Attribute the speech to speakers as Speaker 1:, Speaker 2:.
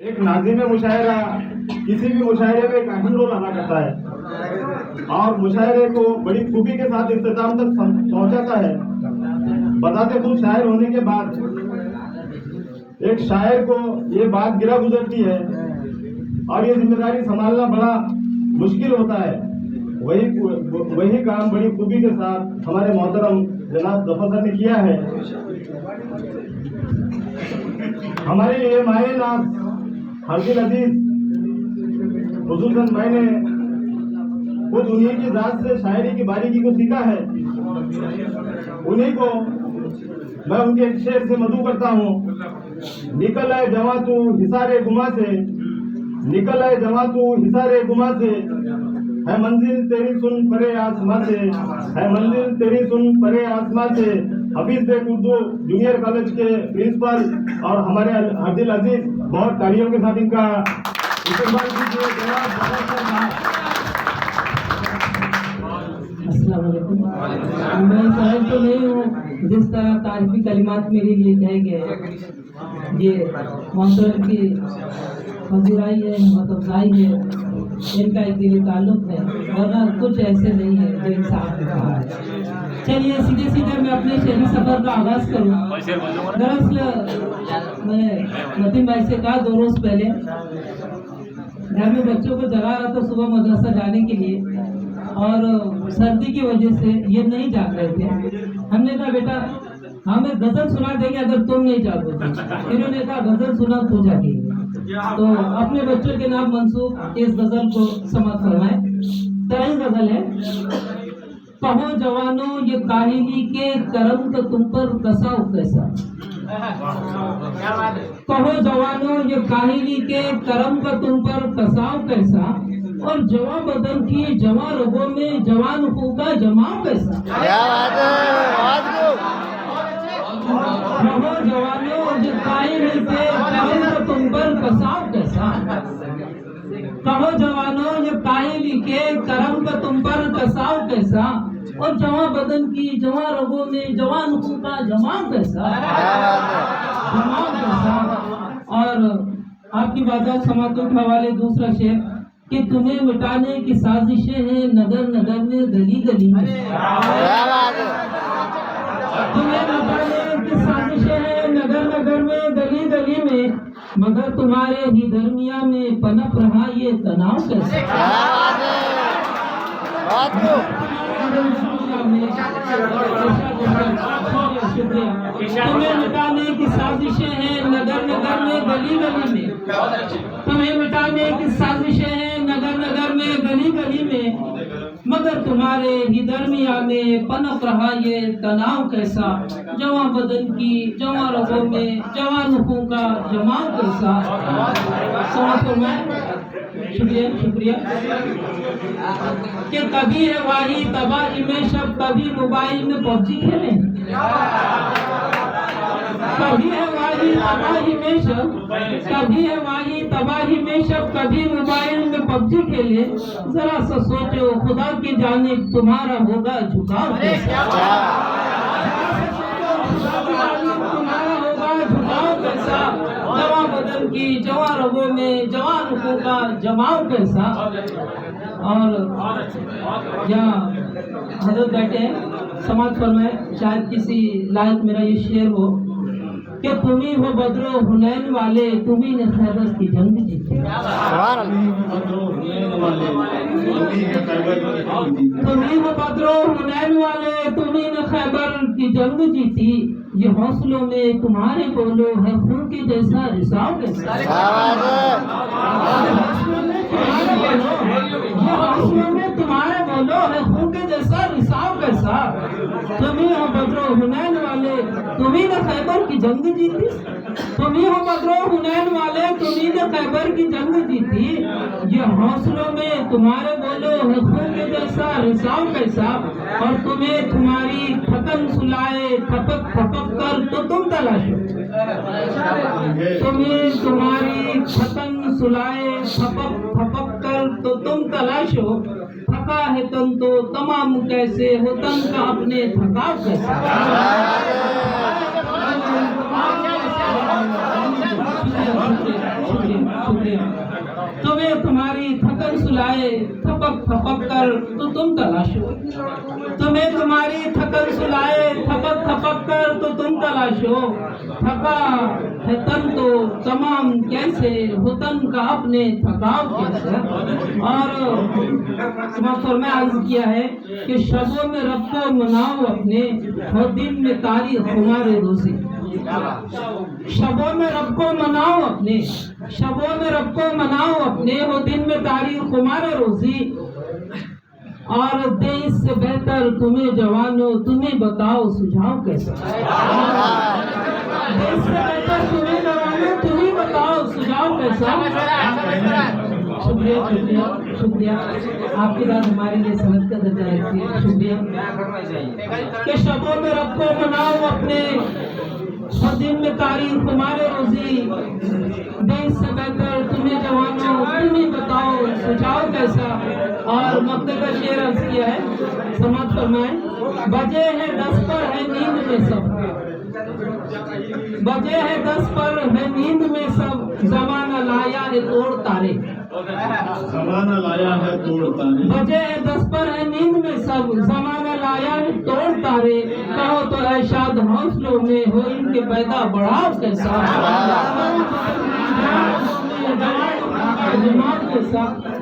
Speaker 1: एक नाज़िम मुशायरा किसी भी मुशायरे में एक अहम रोल अदा करता है और मुशायरे को बड़ी खूबी के साथ इख्तिताम तक पहुंचाता है। बताते खुद शायर होने के बाद एक शायर को ये बात गिरा गुजरती है और ये जिम्मेदारी संभालना बड़ा मुश्किल होता है। वही काम बड़ी खूबी के साथ हमारे मोहतरम जनाब ज़फ़र सर ने किया है। हमारे लिए माए नाज़ हरदिल अजीज खुसूसन मैंने खुद उन्हीं की जात से शायरी की बारीकी को सीखा है। उन्हीं को मैं उनके एक शेर से मधु करता हूँ। निकल आए जवा तू हिसारे गुमा से, निकल आए जवा तू हिसारे गुमा से, है मंजिल तेरी सुन परे आसमां से, है मंजिल तेरी सुन परे आसमां से। हफीज बेग उर्दू जूनियर कॉलेज के प्रिंसिपल और हमारे हरदिल अजीज, बहुत तालियों के साथ इनका इस्तेमाल कीजिए।
Speaker 2: अस्सलाम वालेकुम। मैं शायद तो नहीं हूँ जिस तरह तारीफी कलिमात मेरे लिए कहे गए। ये मोहतरम की फजीलाई है, हिम्मत अफजाई है, इनका एक दिली ताल्लुक है, वरना कुछ ऐसे नहीं है जो इंसाफ ने कहा है। चलिए सीधे सीधे मैं अपने शहरी सफर का आगाज करूँ। दरअसल मैं नतीम भाई से कहा 2 रोज पहले घर में बच्चों को जगा रहा था सुबह मदरसा जाने के लिए और सर्दी की वजह से ये नहीं जाग रहे थे। हमने कहा बेटा हमें गजल सुना देंगे अगर तुम नहीं जागोगे। इन्होंने कहा गजल सुना तो जागेंगे। तो अपने बच्चों के नाम मंसूब इस गजल को समाप्त फरमाए। तरह गजल है। कहो जवानों ये काहिली के करम तो तुम पर कसाओ कैसा। कहो जवानों ये काहिली के करम का तुम पर कसाओ कैसा, और जवां बदन की जवां रगों में जवान होगा जमाओ कैसा। कहो जवानों ये काहिली के करम का तुम पर कसाओ कैसा। कहो जवानों ये काहिली के करम का तुम पर कसाओ कैसा, और जवां बदन की जवां रगों में जवान होगा जमाओ कैसा। जमाओ कैसा। और आपकी बात समातों के हवाले दूसरा शेर कि तुम्हें मिटाने की साजिशें हैं नगर नगर में गली गली में। तुम्हें मिटाने की साजिशें हैं नगर नगर में गली गली में, मगर तुम्हारे ही दरमिया में पनप रहा ये तनाव कैसे। तुम्हें मिटाने की साजिशें हैं नगर नगर में गली गली में, तुम्हें मिटाने की साजिशें हैं नगर नगर में गली गली में, मगर तुम्हारे ही दरमिया में पनप रहा ये तनाव कैसा। जवां बदन की जवां रगों में जवान नखों का जमाव कैसा। समझ में शुक्रिया शुक्रिया। कि कभी है वाही तबाही में शब, कभी मोबाइल में पबजी खेले। कभी है वाही तबाही में शब, कभी है वाही तबाही में शब, कभी मोबाइल में पबजी खेले। जरा सा सोचो खुदा की जानिब तुम्हारा होगा झुकाव कैसा। तुम्हारा होगा झुकाव कैसा। जवां बदन की जवां रगों में जवान होगा जमाव कैसा। और यहाँ हजरत बैठे समाज फरमाए, शायद किसी लायक मेरा ये शेर हो कि तुम्ही हो बदरो हुनैन वाले, तुम्ही ने खैबर की जंग जीती। तुम्ही हो बदरो हुनैन वाले, तुम्ही ने खैबर की जंग जीती। ये हौसलों में तुम्हारे बोलो है खून के जैसा रिसाव कैसा। हौसलों में तुम्हारे बोलो है खून के जैसा रिसाव कैसा। तुम्ही हो बदरो हुनैन वाले, तुम्ही ने खैबर की जंग जीती। तुम्ही हो बदरो हुनैन वाले, तुम्ही ने खैबर की जंग जीती। ये हौसलों में तुम्हारे बोलो है खून के जैसा रिसाव कैसा। और तुम्हें तुम्हारी थकन सुलाए थपक थपक कर तो तुम तलाशो। तुम्हें तुम्हारी थकन सुलाए थपक थपक कर तो तुम तलाशो। थका है तन तो तमाम कैसे हो, तन का अपने थकाव कैसा। शुक्रिया। शुक्रिया। तुम्हें तुम्हारी थकन सुलाए थपक थपक कर तो तुम तलाशो, तुम्हें तुम्हारी थकन सुलाए थपक थपक कर तो तुम तलाशो। थका है तन तो तमाम कैसे हो तन का अपने थकाव कैसे। और मैं अर्ज किया है कि शबों में रब को मनाओ अपने, और दिन में तारीख हमारे रोजे। शबों में रब को मनाओ अपने, शबों में रब को मनाओ अपने, हो दिन में तारीख हमारे रोजी। और देश से बेहतर तुम्हें जवानों, तुम्हें बताओ सुझाव कैसा। देश से बेहतर तुम्हें जवानों, तुम्हें बताओ सुझाव कैसा। शुक्रिया शुक्रिया शुक्रिया, आपकी बात हमारे लिए समझ का दर्जा रखती है। शुक्रिया। कि शबों में रब को मनाओ अपने, और दिन में तारीख तुम्हारे रोजी। देश से बेहतर तुम्हें जवानों, तुम्हें बताओ सुझाव कैसा। और मक्ते का शेर अर्ज किया है, समाप्त फरमाए। बजे हैं 10 पर है नींद में सब, बजे हैं 10 पर है नींद में सब, जमाना लाया है तोड़ तारे,
Speaker 1: जमाना लाया है तोड़ तारे।
Speaker 2: बजे हैं 10 पर है नींद में सब, जमाना लाया है तोड़ तारे। कहो तो ऐशाद हौसलों में हो इनके पैदा बढ़ाव कैसा। जमात के साथ